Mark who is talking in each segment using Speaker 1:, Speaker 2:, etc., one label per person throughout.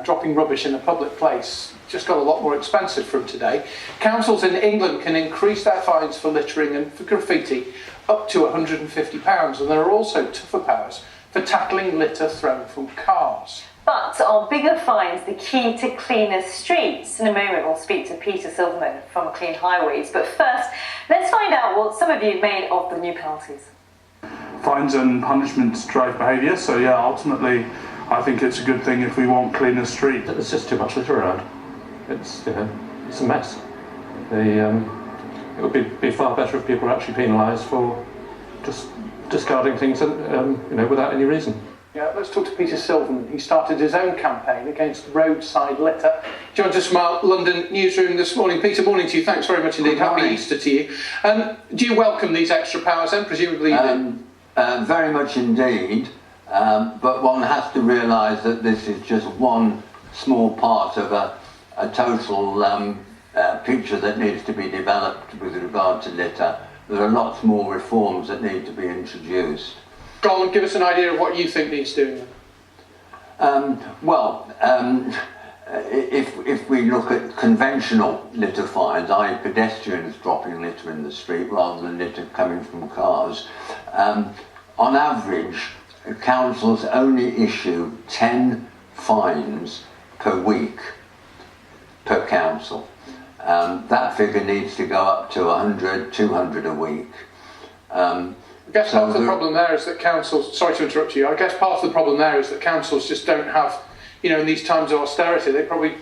Speaker 1: dropping rubbish in a public place just got a lot more expensive from today. Councils in England can increase their fines for littering and for graffiti up to £150, and there are also tougher powers for tackling litter thrown from cars.
Speaker 2: But are bigger fines the key to cleaner streets? In a moment we'll speak to Peter Silverman from Clean Highways, but first let's find out what some of you made of the new penalties.
Speaker 3: Fines and punishments drive behaviour, so yeah, ultimately I think it's a good thing if we want cleaner streets.
Speaker 4: There's just too much litter around. It's a mess. It would be far better if people were actually penalised for just discarding things without any reason.
Speaker 1: Yeah, let's talk to Peter Silverman. He started his own campaign against roadside litter. Joined us from our London newsroom this morning. Peter, morning to you. Thanks very much indeed. Happy Easter to you. Do you welcome these extra powers then, presumably?
Speaker 5: Very much indeed, but one has to realise that this is just one small part of a total picture that needs to be developed with regard to litter. There are lots more reforms that need to be introduced.
Speaker 1: Go on, give us an idea of what you think needs doing.
Speaker 5: If we look at conventional litter fines, i.e. pedestrians dropping litter in the street rather than litter coming from cars, on average, councils only issue 10 fines per week per council. That figure needs to go up to 100, 200 a week.
Speaker 1: I guess part of the problem there is that councils, sorry to interrupt you, I guess part of the problem there is that councils just don't have, in these times of austerity, they probably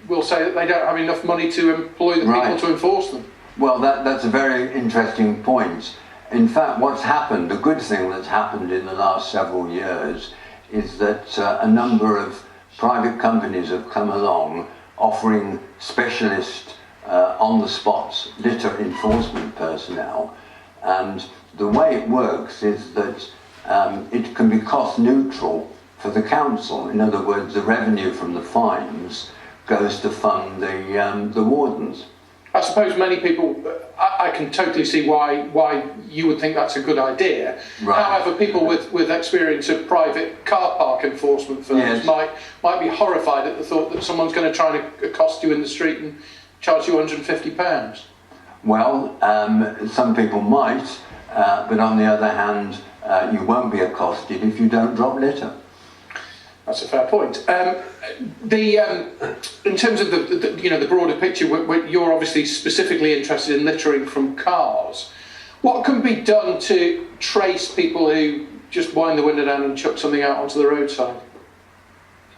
Speaker 1: will say that they don't have enough money to employ the people to enforce them.
Speaker 5: Well, that's a very interesting point. In fact, what's happened, the good thing that's happened in the last several years is that a number of private companies have come along offering specialist on-the-spot litter enforcement personnel, and the way it works is that it can be cost neutral for the council. In other words, the revenue from the fines goes to fund the wardens.
Speaker 1: I suppose many people, I can totally see why you would think that's a good idea. Right. However, people with experience of private car park enforcement firms might be horrified at the thought that someone's going to try and accost you in the street and charge you £150.
Speaker 5: Well, some people might, but on the other hand, you won't be accosted if you don't drop litter.
Speaker 1: That's a fair point. In terms of the broader picture, you're obviously specifically interested in littering from cars. What can be done to trace people who just wind the window down and chuck something out onto the roadside?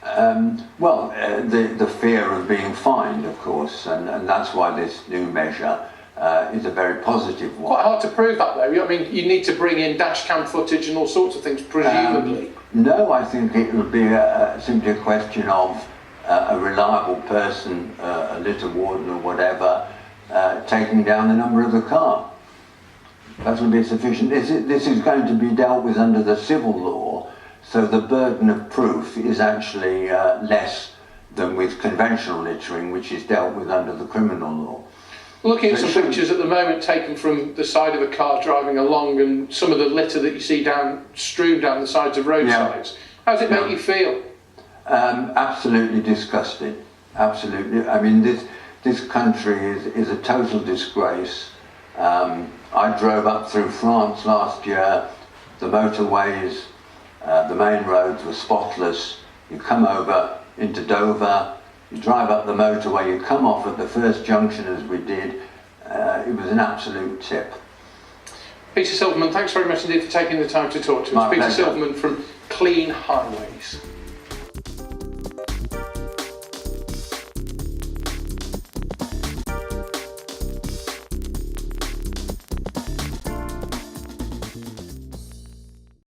Speaker 1: The fear of being fined, of course, and that's why this new measure is a very positive one. Quite hard to prove that, though. I mean, you need to bring in dash cam footage and all sorts of things, presumably.
Speaker 5: No, I think it would be simply a question of a reliable person, a litter warden or whatever, taking down the number of the car. That would be sufficient. This is going to be dealt with under the civil law, so the burden of proof is actually less than with conventional littering, which is dealt with under the criminal law.
Speaker 1: Looking at some pictures at the moment taken from the side of a car driving along, and some of the litter that you see strewn down the sides of roadsides, how does it make you feel?
Speaker 5: Absolutely disgusted. Absolutely. I mean, this country is a total disgrace. I drove up through France last year. The motorways, the main roads were spotless. You come over into Dover, you drive up the motorway, you come off at the first junction as we did. It was an absolute tip.
Speaker 1: Peter Silverman, thanks very much indeed for taking the time to talk to us. Peter Silverman from Clean Highways.